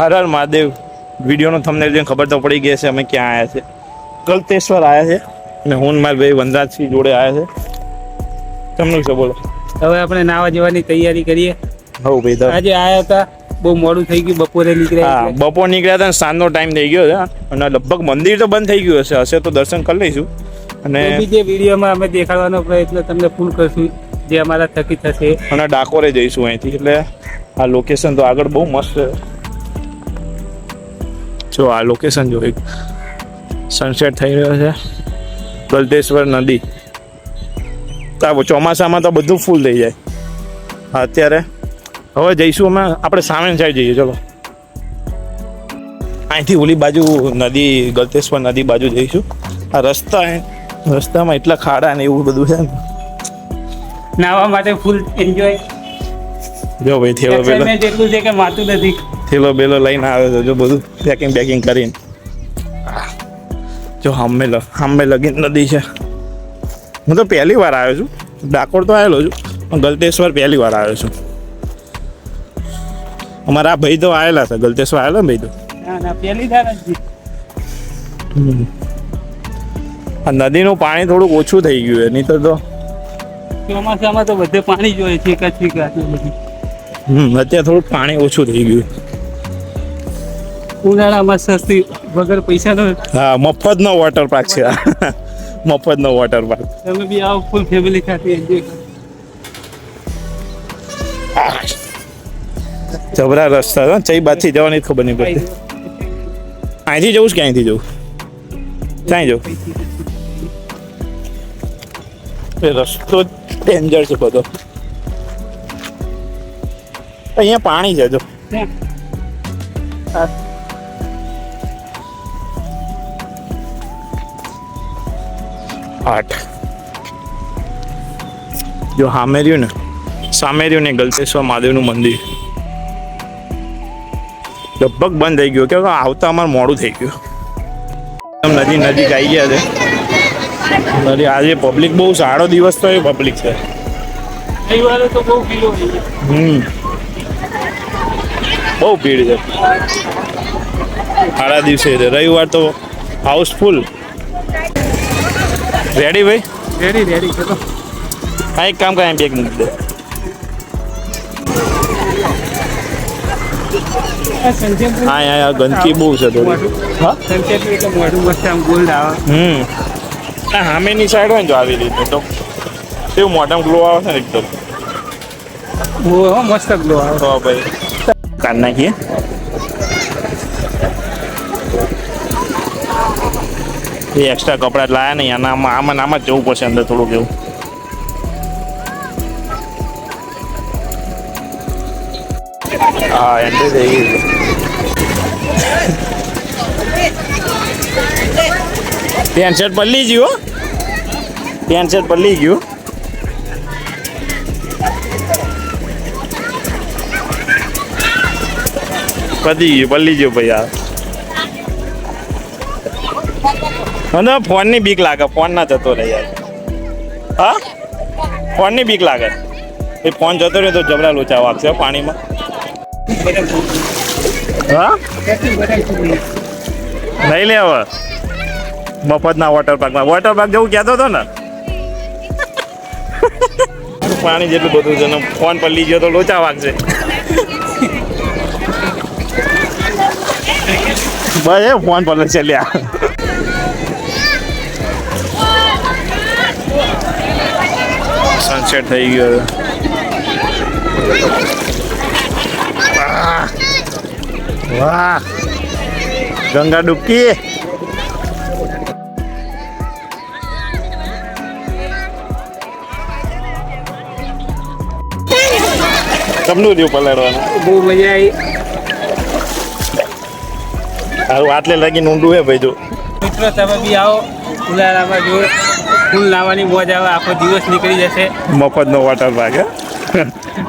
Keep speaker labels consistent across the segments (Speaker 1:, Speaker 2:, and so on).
Speaker 1: Har Har Mahadev. વિડીયોનો thumbnail જોઈને ખબર તો પડી ગઈ છે અમે ક્યાં આવ્યા છે. ગલતેશ્વર આવ્યા છે અને હું મારા ભાઈ વનરાજસિંહ જોડે આવ્યા છે. તમને શું બોલો?
Speaker 2: હવે આપણે નાવા જવાની તૈયારી કરીએ.
Speaker 1: હવ ભાઈ તો
Speaker 2: આજે આવ્યા હતા, બહુ મોડું થઈ ગયું, બપોરે નીકળ્યા.
Speaker 1: હા, બપોર નીકળ્યા હતા અને સાંજનો ટાઈમ થઈ ગયો છે અને લગભગ મંદિર તો બંધ થઈ ગયું હશે તો દર્શન કરી લઈશું. અને
Speaker 2: બીજે વિડીયોમાં અમે દેખાડવાનો પ્રયત્ન તમને ફૂલ કરશું જે અમારા થકી થશે.
Speaker 1: અને ડાકોરે જઈશું અહીંથી. એટલે આ લોકેશન તો આગળ બહુ મસ્ત છે. જો આ લોકેશન જો એક સનસેટ થઈ રહ્યો છે. ગલતેશ્વર નદી. ચોમાસામાં તો બધું ફૂલ થઈ જાય. અત્યારે હવે જઈશું અમે આપણે સામે સાઈડ જઈએ. ચલો અહીંથી ઓલી બાજુ નદી ગલતેશ્વર નદી બાજુ જઈશું. આ રસ્તામાં એટલા ખાડા ને એવું બધું છે ને,
Speaker 2: નાવા માટે ફૂલ એન્જોય.
Speaker 1: જો ભાઈ થેલો બેલો
Speaker 2: એટલું છે કે માતું નથી.
Speaker 1: થેલો બેલો લઈને આવે છે. જો બધું પેકિંગ કરીને. જો સામે લગીન નદી છે. હું તો પહેલી વાર આવ્યો છું. ડાકોર તો આવેલો છું પણ ગલતેશ્વર પહેલી વાર આવ્યો છું. અમારા આ ભાઈ તો આવેલા છે ગલતેશ્વર આવેલા ને ભાઈ તો.
Speaker 2: ના પહેલી વાર જ.
Speaker 1: આ નદીનું પાણી થોડુંક ઓછું થઈ ગયું છે, નહીં તો
Speaker 2: ચોમાસામાં તો બધે પાણી જોઈએ છે.
Speaker 1: અત્યારે થોડુંક પાણી ઓછું થઈ ગયું.
Speaker 2: ઉનાળામાં સસ્તી વગર પૈસાનો.
Speaker 1: હા, મફતનો વોટર પાર્ક છે. મફતનો વોટર પાર્ક.
Speaker 2: તમે બી આવો ફૂલ ફેમિલી સાથે એન્જોય કરો.
Speaker 1: જબરા રસ્તા છે. ચઈ બાજથી જવાની ખબર નહીં પડતી. અહીંથી જવું છે કે અહીંથી જવું? ક્યાંય જવું? એ રસ્તો ડેન્જર છે બધો. અહીંયા પાણી છે. જો જો સામે રહ્યું ને ગલતેશ્વર મહાદેવનું મંદિર લગભગ બંધ થઈ ગયું કે આવતા અમારે મોડું થઈ ગયું. નજીક આવી ગયા છે. આજે પબ્લિક બહુ સારો દિવસ તો એ પબ્લિક છે.
Speaker 2: રવિવારે તો બહુ ભીડ હોય.
Speaker 1: બહુ ભીડ છે. સારા દિવસે છે. રવિવાર તો હાઉસફુલ. રેડી ભાઈ?
Speaker 2: રેડી ચલો.
Speaker 1: હા, એક કામ કરે, બેગ મૂકી દે. હા, ગંદકી બહુ છે થોડી. હા,
Speaker 2: સનસેટ એટલે મોઢું મસ્ત આમ ગોલ્ડ આવે.
Speaker 1: સામેની સાઈડ હોય ને જો આવી રીતે તો કેવું મોઢામાં ગ્લો આવે છે ને એકદમ.
Speaker 2: મસ્ત ગ્લો આવે.
Speaker 1: તો ભાઈ કાઢ નાખીએ. એ એક્સ્ટ્રા કપડા લાયા નહીં. આમાં જ જવું પડશે અંદર થોડુંક એવું. હા, એન્ટ્રી થઈ ગઈ. પેન્ટ શર્ટ પલ્લી ગયું. પલ્લી ગયું ભાઈ. આ ફોનની બીક લાગે. ફોન ના જતો રહે યાર. હા, ફોનની બીક લાગે. એ ફોન જતો રહે તો જબરા લોચા વાગશે પાણીમાં. હા, નહીં લે હવે મફતના વોટર પાર્ક જવું કહેતો હતો ને. પાણી જેટલું બધું છે ને ફોન પર લઈ ગયો તો લોચા વાગશે. બસ એ ફોન પર ચાલ્યા. સનસેટ થઈ ગયો. વાહ, ગંગા ડૂબકી. તમને રહ્યું પલાળવાનું?
Speaker 2: બહુ મજા આવી.
Speaker 1: સારું, આટલે લાગીને ઊંડું હે ભાઈ. જો
Speaker 2: મિત્રો તમે બી આવો. ઉનાળામાં જો ફૂલ નાવાની મોજ આવે. આખો દિવસ નીકળી જશે.
Speaker 1: મફતનો વોટર પાર્ક.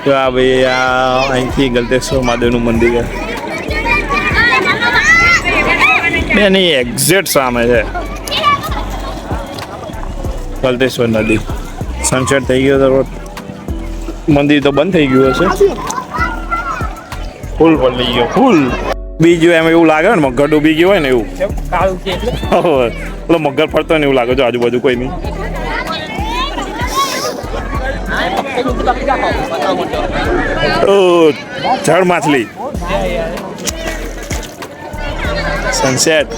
Speaker 1: તો આ ભાઈ આ અહીંથી ગલતેશ્વર મહાદેવનું મંદિર છે. બેની એક્ઝેક્ટ સામે છે ગલતેશ્વર નદી. સનસેટ થઈ ગયો તો મંદિર તો બંધ થઈ ગયું હશે. ફૂલ પડી ગયો ફૂલ. બી ગયું એમ એવું લાગે ને મગર ડૂબી ગયું હોય ને એવું.
Speaker 2: કાળું છે એટલે
Speaker 1: પેલો મગર ફરતો ને એવું લાગે છે આજુબાજુ કોઈ નહીં. ઓ જળ માછલી સનસેટ.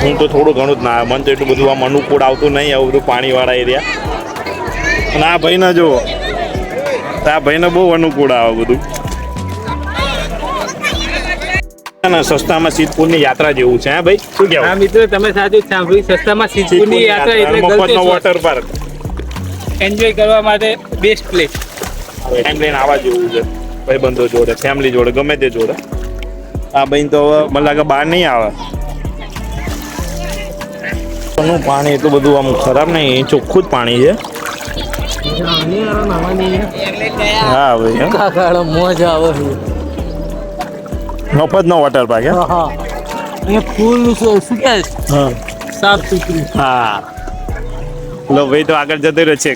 Speaker 1: હું તો થોડું ઘણું જ ના મને તો એટલું બધું આમ અનુકૂળ આવતું નહીં આવું બધું પાણીવાળા એરિયા. અને આ ભાઈને જો આ ભાઈને બહુ અનુકૂળ આવે બધું. સસ્તામાં સિદ્ધપુરની યાત્રા જેવું છે. હા ભાઈ શું કહેવાય?
Speaker 2: હા મિત્રો તમે સાચું જ સાંભળ્યું. સસ્તામાં સિદ્ધપુરની યાત્રા એટલે
Speaker 1: મફતનો વોટર પાર્ક
Speaker 2: એન્જોય કરવા માટે બેસ્ટ પ્લેસ.
Speaker 1: એમ લઈને આવવા જેવું છે ભાઈબંધો જોડે ફેમિલી જોડે ગમે તે જોડે. આ ભાઈ તો હવે મને લાગે બહાર નહીં આવે. પાણી એટલું બધું આમ ખરાબ નહીં ચોખ્ખું જ પાણી છે. હા ભાઈ
Speaker 2: મોજ આવે
Speaker 1: મફતનો વોટર પાર્ક.
Speaker 2: ફૂલ શું કે સાફ સુથરું.
Speaker 1: હા લો ભાઈ તો આગળ જતો રહ્યો છે.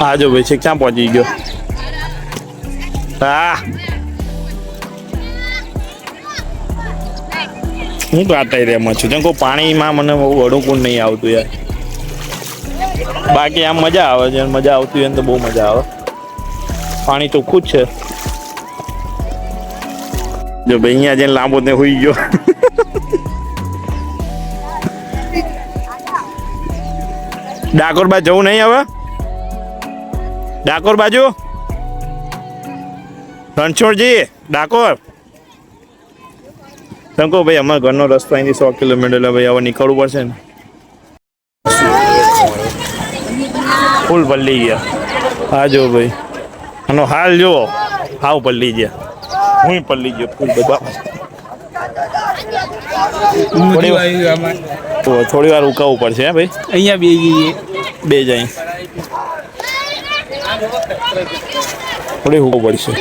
Speaker 1: હા જો ભાઈ છે ક્યાં પહોંચી ગયો. હા હું તો આટાઈ રહ્યા છું જેમ કહું પાણીમાં મને બહુ અનુકૂળ નહીં આવતું યાર. બાકી આમ મજા આવે છે મજા આવતી હોય ને તો બહુ મજા આવે. પાણી ચોખ્ખું જ છે. જો ભાઈ અહીંયા જઈને લાંબો ને હોઈ ગયો. ડાકોર બાજુ જવું નહીં હવે. ડાકોર બાજુ રણછોડજી ડાકોર. તમે કહો ભાઈ અમારા ઘરનો રસ્તો અહીંથી 100 કિલોમીટર એટલે ભાઈ હવે નીકળવું પડશે ને. ફૂલ પલ્લી ગયા. હા જો ભાઈ આનો હાલ જુઓ હાવ પલ્લી ગયા. હું પલ્લી ગયો ફૂલ બધા. થોડી વાર ઉકાવવું પડશે હે ભાઈ.
Speaker 2: અહીંયા બે જઈએ
Speaker 1: બે જાય થોડી ઉકવું પડશે.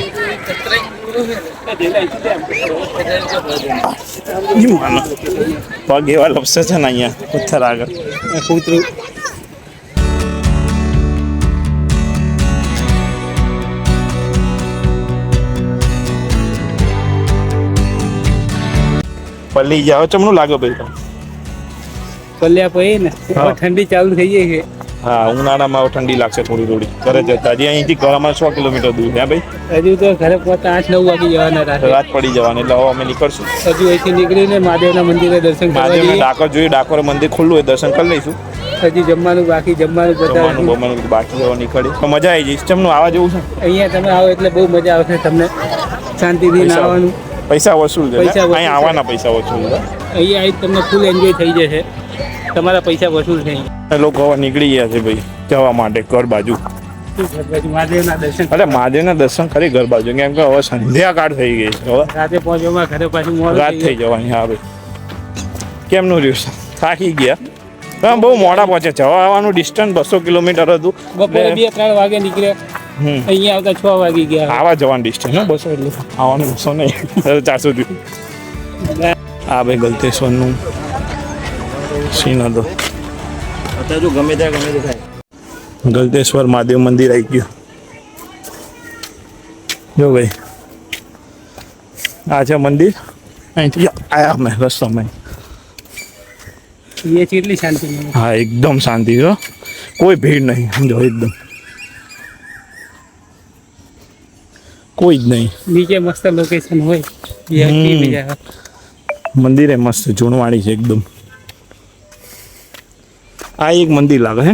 Speaker 1: પગ એવા લપસે છે ને અહીંયા પથ્થર આગળ કૂતરું. પલ્લી જાવ ચમનું લાગે ભાઈ.
Speaker 2: પલ્યા પછી ને ઠંડી ચાલુ થઈ જાય છે.
Speaker 1: હા ઉનાળામાં ઠંડી લાગશે થોડી થોડી ઘરે જતા. હજી અહીંથી ઘરમાં 100 કિલોમીટર દૂર હે ભાઈ.
Speaker 2: હજુ તો ઘરે પહોંચતા 8-9 વાગી જવાના રાતે.
Speaker 1: રાત પડી જવાની એટલે હવે અમે નીકળશું.
Speaker 2: હજુ અહીંથી નીકળીને મહાદેવના મંદિરે દર્શન કરવા
Speaker 1: મહાદેવના
Speaker 2: જઈએ.
Speaker 1: ડાકોર જોઈએ. ડાકોર મંદિર ખુલ્લું હોય દર્શન કરી લઈશું.
Speaker 2: હજી જમવાનું બાકી જમવાનું
Speaker 1: જમવાનું બાકી જવા નીકળી તો મજા આવી જઈશ. ચમનું આવા જેવું છે.
Speaker 2: અહીંયા તમે આવો એટલે બહુ મજા આવશે તમને. શાંતિથી નાવાનું.
Speaker 1: પૈસા વસૂલ છે.
Speaker 2: પૈસા વસૂલ
Speaker 1: અહીંયા આવવાના પૈસા વસૂલ છે.
Speaker 2: અહીંયા આવી તમને ફૂલ એન્જોય થઈ જશે. તમારા પૈસા વસૂલ થઈ જાય.
Speaker 1: લોકો હવે નીકળી ગયા છે ભાઈ જવા માટે ઘર બાજુ.
Speaker 2: મહાદેવના દર્શન.
Speaker 1: અરે મહાદેવના દર્શન કરી ઘર બાજુ કેમ કે હવે સંધ્યાકાળ થઈ ગઈ છે. હવે
Speaker 2: રાતે પહોંચવામાં ઘરે પાછું
Speaker 1: રાત થઈ જવાની. હા ભાઈ કેમનું રહ્યું થાકી ગયા. હા બહુ મોડા પહોંચે. જવા આવવાનું ડિસ્ટન્સ 200 કિલોમીટર હતું.
Speaker 2: બપોરે 2-3 વાગે નીકળ્યા. અહીંયા આવતા 6 વાગી ગયા.
Speaker 1: આવા જવાનું ડિસ્ટન્સ ને 200 એટલે આવવાનું 200 નહીં 400 થયું. હા ભાઈ ગલતેશ્વરનું સીન હતો.
Speaker 3: જો ગમે ત્યાં ગમે તે થાય.
Speaker 1: ગલતેશ્વર મહાદેવ મંદિર આવી ગયું. જો ભાઈ આ છે મંદિર. અહીંથી આયા અમે રસ્તામાં.
Speaker 2: એ કેટલી શાંતિ મળે.
Speaker 1: હા એકદમ શાંતિ છે. કોઈ ભીડ નહીં સમજો એકદમ કોઈ જ નહીં.
Speaker 2: નીચે મસ્ત લોકેશન હોય.
Speaker 1: મંદિરે મસ્ત જૂનવાણી છે એકદમ. આ એક મંદિર લાગે છે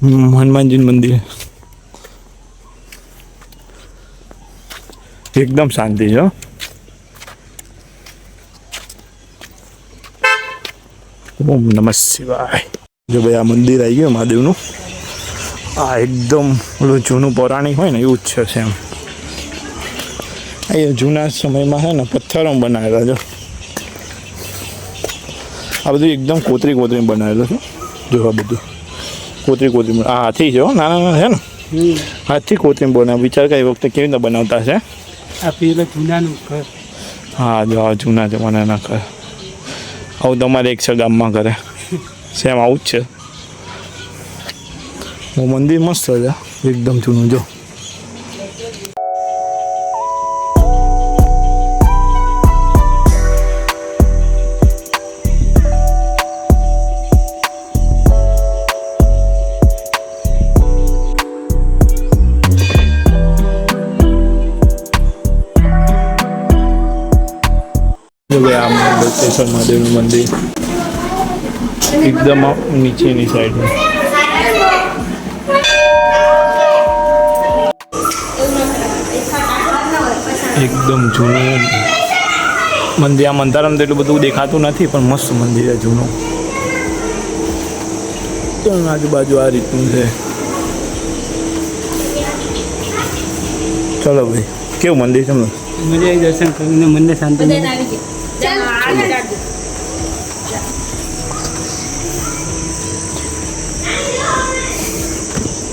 Speaker 1: હનુમાનજીનું મંદિર. એકદમ શાંતિ છે. ઓમ નમઃ શિવાય. જો ભાઈ આ મંદિર આવી ગયું મહાદેવનું. આ એકદમ ઓલું જૂનું પૌરાણિક હોય ને એવું જ છે સેમ. એ જૂના સમયમાં છે ને પથ્થરો બનાવેલા છે. આ બધું એકદમ કોતરી બનાવેલું છે. જો આ બધું કોતરી આ હાથી છે નાના નાના છે ને. હાથથી કોતરી બનાવે. વિચાર કઈ વખતે કેવી રીતે બનાવતા છે.
Speaker 2: આ પેલા જૂનાનું ઘર.
Speaker 1: હા જો આ જૂના જમાનાના ઘર. આવું તમારે એક છે ગામમાં કરે સેમ આવું જ છે. મંદિર મસ્ત છે એકદમ જૂનું જો. આ દત્તેશ્વર મહાદેવનું મંદિર એકદમ નીચેની સાઈડ. એકદમ જૂનું મંદિર. આ મંતારામ તો એટલું બધું દેખાતું નથી પણ મસ્ત મંદિર છે જૂનું. આજુબાજુ આ રીતનું છે. ચલો ભાઈ કેવું મંદિર છે?
Speaker 2: મજા આવી દર્શન કરીને મનને શાંતિ મળે.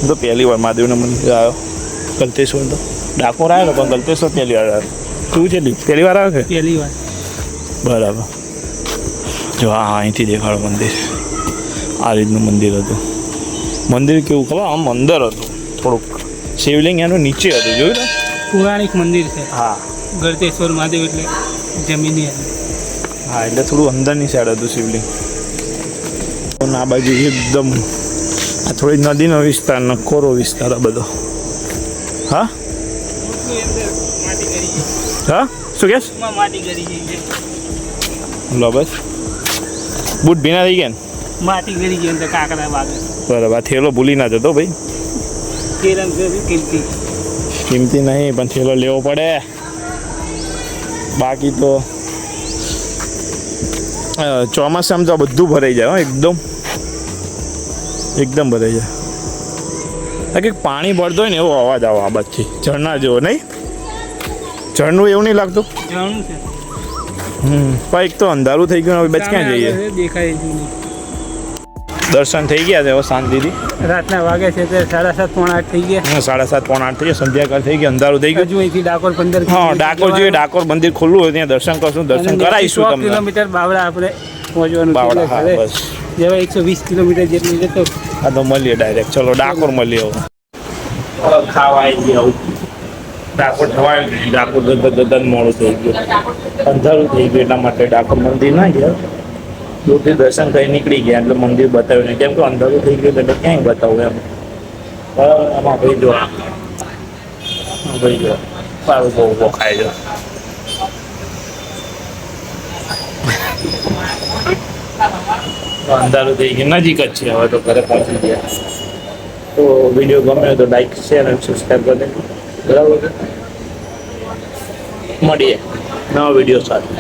Speaker 1: તો પહેલી વાર મહાદેવના મંદિર આવ્યો ગલતેશ્વર. તો ડાકોર આવ્યો પણ ગલતેશ્વર પહેલી વાર આવ્યો. તું છે પહેલી વાર આવ્યો કે?
Speaker 2: પહેલી વાર.
Speaker 1: બરાબર. જો હા અહીંથી દેખાડો મંદિર. આ રીતનું મંદિર હતું. મંદિર કેવું ખબર આમ અંદર હતું થોડુંક. શિવલિંગ એનું નીચે હતું જોયું ને.
Speaker 2: પૌરાણિક મંદિર છે.
Speaker 1: હા
Speaker 2: ગળતેશ્વર મહાદેવ એટલે જમીની હતી.
Speaker 1: હા એટલે થોડું અંદરની સાઈડ હતું શિવલિંગ. આ બાજુ એકદમ આ થોડી નદીનો વિસ્તાર ને કોરો વિસ્તાર આ બધો. હા હા શું કહેશ?
Speaker 2: માટી ગળી ગઈ.
Speaker 1: લો બસ બૂટ ભીના થઈ ગયા ને.
Speaker 2: માટી ગળી ગઈ અંદર કાંકરા વાગે.
Speaker 1: બરાબર. આ થેલો ભૂલી ના જતો ભાઈ.
Speaker 2: કિંમતી
Speaker 1: કિંમતી નહીં પણ થેલો લેવો પડે. બાકી તો ચોમાસામાં તો બધું ભરાઈ જાય. એકદમ એકદમ ભરાઈ જાય. કંઈક પાણી ભરતો હોય ને એવો અવાજ આવે આ બાજુથી. ઝરણા જેવો નહીં? ઝરણું એવું નહીં લાગતું?
Speaker 2: જાણું છે.
Speaker 1: પણ એક તો અંધારું થઈ ગયું. હવે બચ ક્યાં જઈએ?
Speaker 2: દેખાય છે.
Speaker 1: દર્શન થઈ ગયા છે હવે શાંતિથી.
Speaker 2: રાતના વાગે છે તે 7:30 પોણા 8 થઈ ગયા.
Speaker 1: 7:30 પોણા 8 થઈ ગયા. સંધ્યાકાળ થઈ ગઈ. અંધારું થઈ ગયું.
Speaker 2: હજુ અહીંથી ડાકોર 15
Speaker 1: હા ડાકોર જોઈએ. ડાકોર મંદિર ખુલ્લું હોય ત્યાં દર્શન કરશું. દર્શન કરાવીશું તમને.
Speaker 2: કિલોમીટર બાવળા આપણે પહોંચવાનું.
Speaker 1: બાવળા હા બસ.
Speaker 2: જેવા 120 કિલોમીટર જેટલું જતો.
Speaker 1: હા તો મળીએ ડાયરેક્ટ. ચલો ડાકોર મળીએ હવે. ખાવા આવી ગયા. ડાકોર થવાય. ડાકોર દત્ત મોડું થઈ ગયું. અંધારું થઈ ગયું એટલા માટે ડાકોર મંદિર ના ગયા. દૂરથી દર્શન કરી નીકળી ગયા એટલે મંદિર બતાવ્યું નહીં. કેમ કે અંધારું થઈ ગયું એટલે ક્યાંય બતાવું એમ. આમાં ભાઈ જો ભાઈ જો સારું બહુ ઊભો ખાય છે. અંધારું થઈ ગયું. નજીક જ છે હવે તો ઘરે પહોંચી ગયા. તો વિડીયો ગમ્યો તો લાઈક શેર અને સબસ્ક્રાઈબ કરી દેજો. બરાબર મળીએ નવા વિડીયો સાથે.